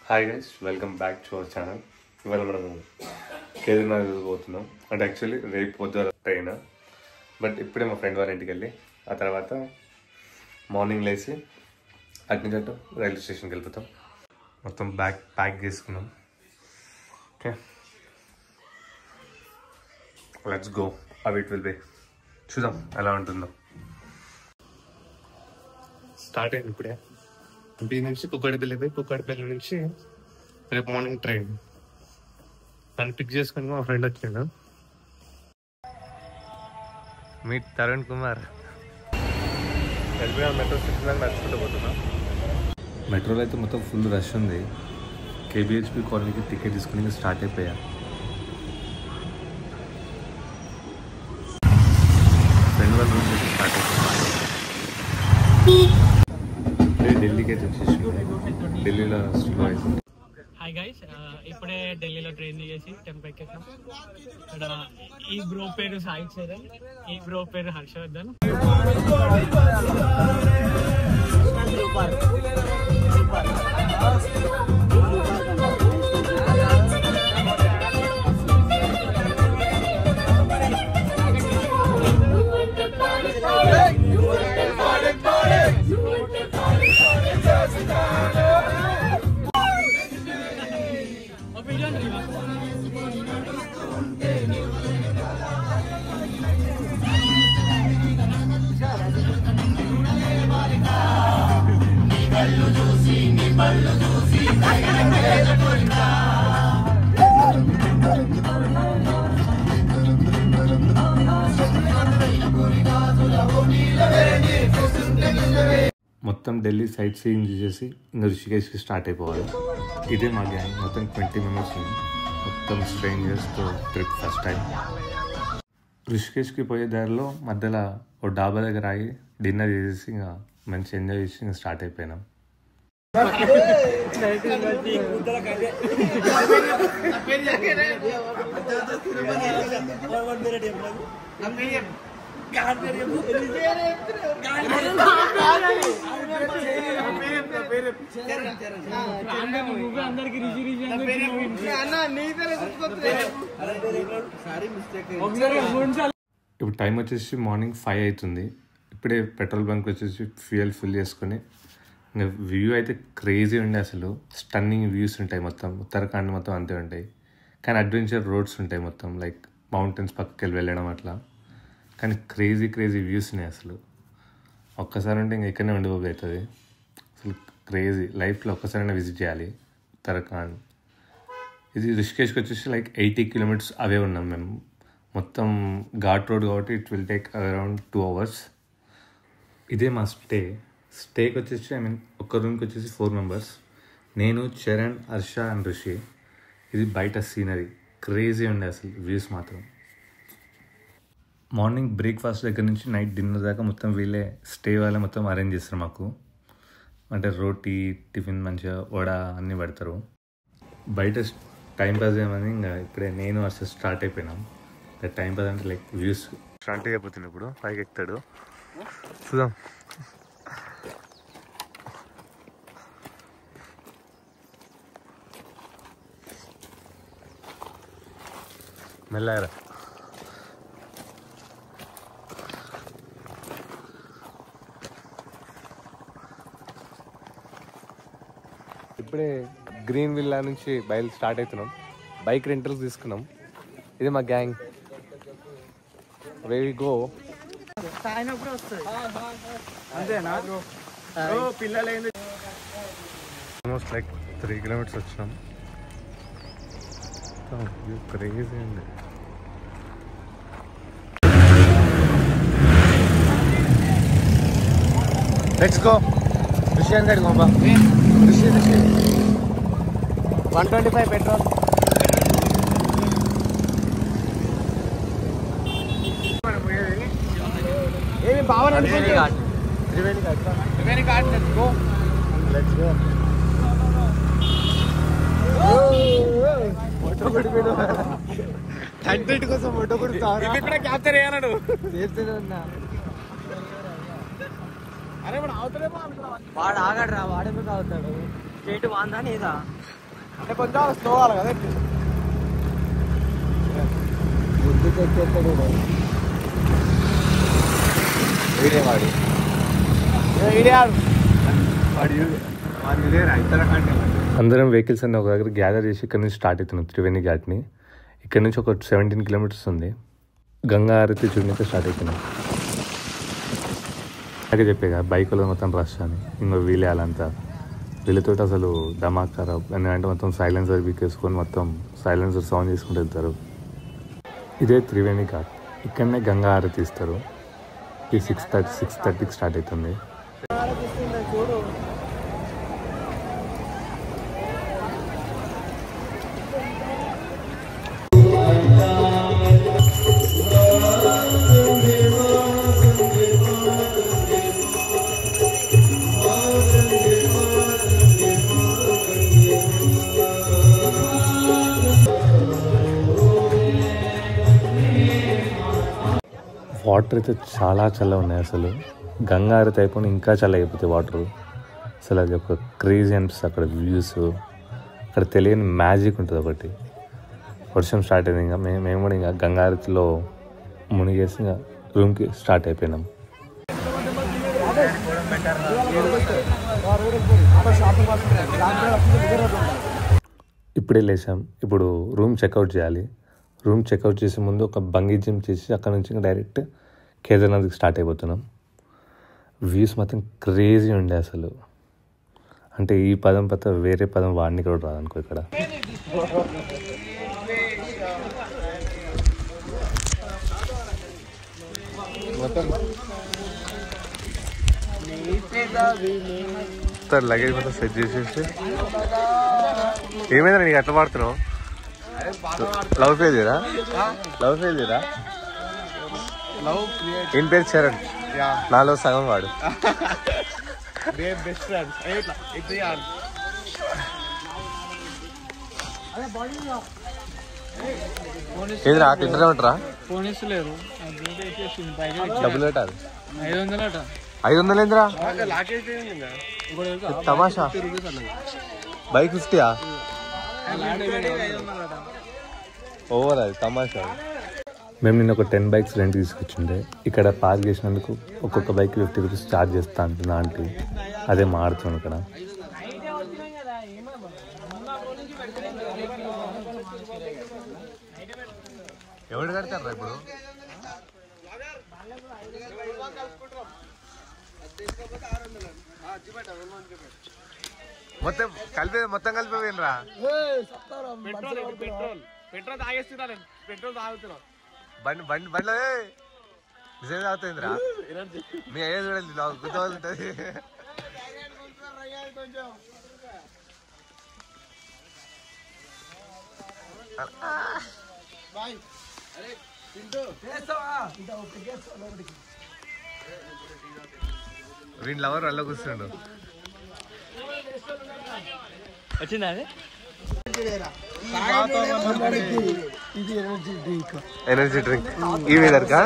Hi guys, welcome back to our channel. ఇవాళ మనం కేదార్నాథ్ పోతున్నాం. అంటే యాక్చువల్లీ రేపు పొద్దున ట్రైన్, బట్ ఇప్పుడే మా ఫ్రెండ్ వాళ్ళ ఇంటికి వెళ్ళి ఆ తర్వాత మార్నింగ్ లేచి అటు రైల్వే స్టేషన్కి వెళ్ళిపోతాం. మొత్తం బ్యాగ్ ప్యాక్ చేసుకున్నాం. Okay, let's go. అవి ఇట్ విల్ బి, చూద్దాం ఎలా ఉంటుందో. స్టార్ట్ అయింది ఇప్పుడే. ఇంటి నుంచి కుక్కడిపల్లి పోయి కుక్కడిపల్లి నుంచి రేపు మార్నింగ్ ట్రైన్. నన్ను పిక్ చేసుకుని మా ఫ్రెండ్ వచ్చాడు. మీట్ తరుణ్ కుమార్. వెళ్ళిపోయిన మెట్రో స్టేషన్ దాకా నడుచుకుంటూ పోతున్నా. మెట్రోలో అయితే మొత్తం ఫుల్ రష్ ఉంది. కేబిహెచ్పి కాలనీకి టికెట్ తీసుకుని స్టార్ట్ అయిపోయా. ఫ్రెండ్ వాళ్ళ రూమ్ నుంచి స్టార్ట్ అయిపోయా. ఢిల్లీకి అయితే వచ్చేసి ఢిల్లీలో స్లో అవుతుంది. హాయ్ గైస్, ఇప్పుడే ఢిల్లీలో ట్రైన్ దిగేసి టెంపుల్ ఎక్కేసాం. ఇక్కడ ఈ బ్రో పేరు సాయి చరణ్, ఈ బ్రో పేరు హర్షవర్ధన్. మొత్తం ఢిల్లీ సైట్ సీయింగ్ చేసి ఇంకా రిషికేష్కి స్టార్ట్ అయిపోవాలి. ఇదే మా గ్యాంగ్, మొత్తం 20 మెంబర్స్. మొత్తం స్ట్రేంజర్స్తో ట్రిప్ ఫస్ట్ టైం. రిషికేష్కి పోయే దారిలో మధ్యలో ఓ డాబా దగ్గర ఆగి డిన్నర్ చేసేసి ఇంకా మంచి ఎంజాయ్ చేసి ఇంకా స్టార్ట్ అయిపోయినాం. ఇప్పుడు టైం వచ్చేసి మార్నింగ్ 5 అవుతుంది. ఇప్పుడే పెట్రోల్ బంక్ వచ్చేసి ఫ్యూయల్ ఫిల్ చేసుకుని ఇంకా వ్యూ అయితే క్రేజీ ఉండే. అసలు స్టన్నింగ్ వ్యూస్ ఉంటాయి. మొత్తం ఉత్తరాఖండ్ మొత్తం అంతే ఉంటాయి. కానీ అడ్వెంచర్ రోడ్స్ ఉంటాయి మొత్తం, లైక్ మౌంటైన్స్ పక్కకి వెళ్ళడం అట్లా. కానీ క్రేజీ వ్యూస్ ఉన్నాయి. అసలు ఒక్కసారి ఉంటే ఇంకా ఇక్కడనే ఉండిపోయి అవుతుంది. అసలు క్రేజీ. లైఫ్లో ఒక్కసారైనా విజిట్ చేయాలి ఉత్తరాఖండ్. ఇది రిషికేష్కి వచ్చేసి లైక్ 80 కిలోమీటర్స్ అవే ఉన్నాం మేము. మొత్తం ఘాట్ రోడ్ కాబట్టి it will take around 2 hours. ఇదే మా స్టేకి వచ్చేసి ఒక్క రూమ్కి వచ్చేసి 4 మెంబర్స్. నేను, చరణ్, హర్ష అండ్ రిషి. ఇది బయట సీనరీ క్రేజీ ఉండే అసలు వ్యూస్ మాత్రం. మార్నింగ్ బ్రేక్ఫాస్ట్ దగ్గర నుంచి నైట్ డిన్నర్ దాకా మొత్తం వీళ్ళే స్టే వాళ్ళే మొత్తం అరేంజ్ చేస్తారు మాకు. అంటే రోటీ, టిఫిన్, మంచిగా వడ అన్నీ పెడతారు. బయట టైంపాస్ చేయమని ఇంకా ఇప్పుడే నేను అసలు స్టార్ట్ అయిపోయినాం. టైంపాస్ అంటే లైక్ వ్యూస్ స్టార్ట్ అయిపోతుంది. ఇప్పుడు పైకి ఎక్కుతాడు, చూద్దాం. మెల్లగా ఇప్పుడే గ్రీన్ విల్లా నుంచి స్టార్ట్ అవుతున్నాం. బైక్ రెంటల్స్ తీసుకున్నాం. ఇది మా gang. Where we go. Almost like 3 kilometers వచ్చినాం. క్రేజీ అండి. Let's go. రిషియన్ గడి గోబా. రిషి 125 పెట్రోల్. ఏమి బావన Triveni Ghat. Let's go. Photo content కోసం ఫోటో కొడుతావు. ఇక్కడ క్యాప్చర్ చేయన్నాడు. చేస్తూనే ఉన్నా. అరే వాడు ఆగుతాడేమో. వాడు ఆగాడు రా. వాడేమో ఆగుతాడు. స్టేట్ వాందా లేదా? అంటే కొంచెం స్లో కావాలి కదా బుద్ధికి ఎక్కేస్తాడు వాడి అందరం వెహికల్స్ అన్ని ఒక దగ్గర గ్యాదర్ చేసి ఇక్కడ నుంచి స్టార్ట్ అవుతున్నాం త్రివేణి ఘాట్ని. ఇక్కడ నుంచి ఒక 17 కిలోమీటర్స్ ఉంది. గంగా ఆరతి చూడడానికి స్టార్ట్ అవుతున్నాం. అలాగే చెప్పేగా బైకులో మొత్తం రష్ అని ఇంకో వీలేయాలంతా వీళ్ళతో అసలు ధమాక్ ఖరాబ్ ఎందుకంటే మొత్తం సైలెన్సర్ వీకేసుకొని మొత్తం సైలెన్సర్ సౌండ్ చేసుకుంటూ వెళ్తారు. ఇదే త్రివేణి ఘాట్. ఇక్కడనే గంగా ఆరతి ఇస్తారు. ఈ 6:30కి స్టార్ట్ అవుతుంది. వాటర్ అయితే చాలా చల్లగా ఉన్నాయి. అసలు గంగా ఆరతి అయిపోయినా ఇంకా చల్ల అయిపోతాయి వాటర్. అసలు అది ఒక క్రేజీ అనిపిస్తుంది. అక్కడ వ్యూస్, అక్కడ తెలియని మ్యాజిక్ ఉంటుంది ఒకటి. వర్షం స్టార్ట్ అయింది. ఇంకా మేము కూడా ఇంకా గంగా ఆరతిలో మునిగేసి ఇంకా రూమ్కి స్టార్ట్ అయిపోయినాం. ఇప్పుడే లేసాం. ఇప్పుడు రూమ్ చెక్అవుట్ చేయాలి. రూమ్ చెక్అవుట్ చేసే ముందు ఒక బంగీ జిమ్ చేసి అక్కడ నుంచి డైరెక్ట్ కేదార్నాథ్కి స్టార్ట్ అయిపోతున్నాం. వ్యూస్ మాత్రం క్రేజీ ఉండే అసలు. అంటే ఈ పదం పత వేరే పదం వాడిని కూడా రాదనుకో ఇక్కడ. లగేజ్ మొత్తం సెట్ చేసేసి ఏమైందా నీకు అట్లా పాడుతున్నావు? లవ్ ఫెయిల్యూరా? ఏం పేరు? చరణ్. నాలో సగం వాడు. ఏదిరా తింటారా? ఫోన్ ఇస్తలేరు, డబ్బులు పెట్టాలి. 500 ఏందిరా తమాషా? బైక్ 50 ఓవర్ అది తమాషా. మేము నిన్న ఒక 10 బైక్స్ రెంట్ తీసుకొచ్చిండే. ఇక్కడ పార్క్ చేసినందుకు ఒక్కొక్క బైక్ 50 రూపీస్ ఛార్జ్ చేస్తా అంటున్నా ఆంటీ. అదే మారుతున్నాను ఇక్కడ. ఎవరు కడతారా ఇప్పుడు? మొత్తం కలిపిపోయినరా? పెట్రోల్ తాగేస్తున్నా. పెట్రోల్ తాగుతున్నా. బండిలో నిజంగా తాగుతుందిరా. మీ అయ్యే చూడండి గుర్తువుతుంది. వీళ్ళ లవర్ అల్ల కూర్చుండు. వచ్చిందా అది? Energy drink. ఈ వెదర్ కా?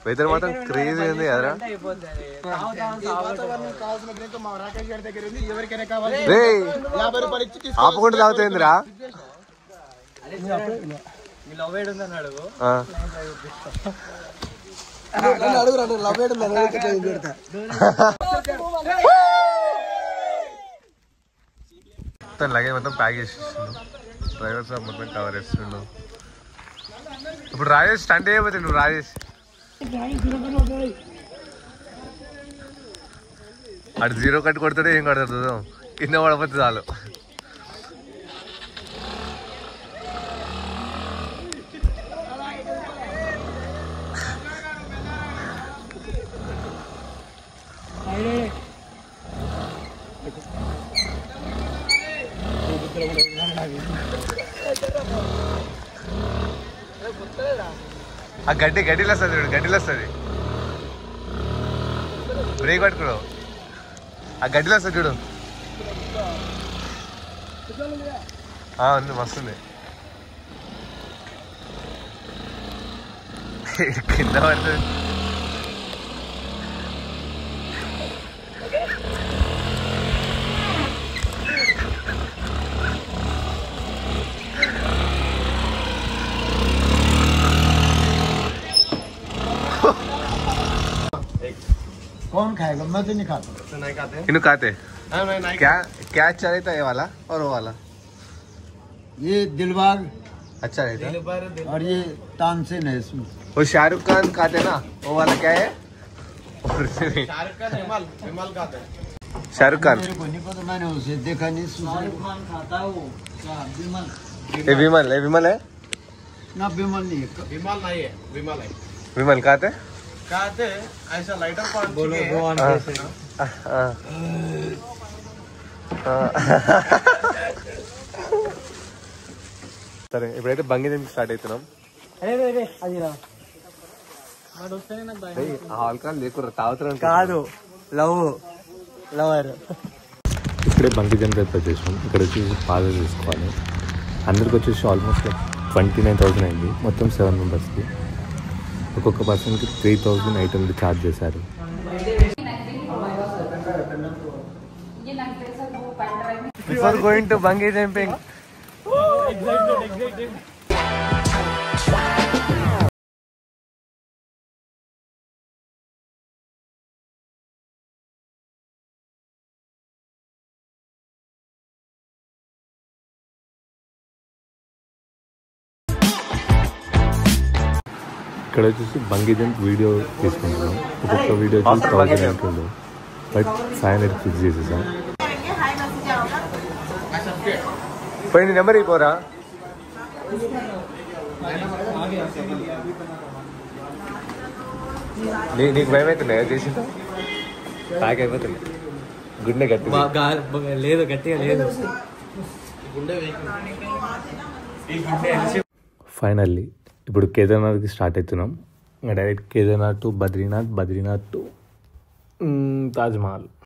వెదర్ మాత్రం క్రేజీ ఉంది కదరా. ఆపకుండా తాగుతుందిరా. లగేజ్ మొత్తం ప్యాక్ చేసేస్తుండు. డ్రైవర్ సార్ మొత్తం కవర్ చేస్తుండు. ఇప్పుడు రాజేష్ స్టంట్ అయిపోతే నువ్వు రాజేష్ అటు 0 కట్ కొడతాడే ఏం కొడతాడు చూద్దాం. కింద పడపోతే చాలు. ఆ గడ్డిలో వస్తుంది చూడు, గడ్డిలో వస్తుంది. బ్రేక్ పట్టుకోడు. ఆ గడ్డిలో వస్తుంది చూడు. ఉంది మస్తుంది. కింద పడుతుంది. कौन खाएगा? मैं तो नहीं खाता। तो नहीं खाते इन्हें खाते हाँ मैं नहीं क्या क्या अच्छा रहता है ये वाला और वो वाला ये दिलबाग अच्छा रहता है और ये तानसेन है इसमें। वो शाहरुख खान खाते ना वो वाला क्या है शाहरुख खान विमल खाते हैं शाहरुख खान मेरे को नहीं पता, मैंने उसे देखा नहीं। शाहरुख खान खाता है वो क्या? विमल ये विमल है ना, विमल नहीं है। विमल नहीं है विमल है विमल खाते खाते ऐसा लाइटर पान बोलो సరే ఇప్పుడైతే బంగి జంపింగ్ స్టార్ట్ అవుతున్నాం అది రా వాడు వస్తేనే నాకు భయం. ఆల్కహాల్ లేకుండా తాగుతున్నాం కాదు లవర్ ఇప్పుడే బంగి జంప్ అయితే వచ్చేసాం. ఇక్కడ వచ్చేసి పాస్ తీసుకోవాలి. అందరికి వచ్చేసి ఆల్మోస్ట్ 29,000 అయింది మొత్తం 7 మెంబర్స్కి. ఒక్కొక్క పర్సన్కి 3,800 ఛార్జ్ చేశారు. Before going to bungee jumping excited ఇక్కడ వచ్చేసి బంగీ జంప్ వీడియో తీసుకుంటున్నాం. ఒక్కొక్క వీడియో వచ్చి 1,800 బట్ 500 ఫిక్స్ చేసేసాం. పోయింది నెంబర్ అయిపోరా నీకు భయం అవుతుండే చేసిందా? ప్యాక్ అయిపోతుంది గుండె గట్టి లేదు గట్టిగా లేదు. ఫైనల్లీ ఇప్పుడు కేదార్నాథ్కి స్టార్ట్ అవుతున్నాం. ఇంకా direct Kedarnath to Badrinath, Badrinath to Taj Mahal.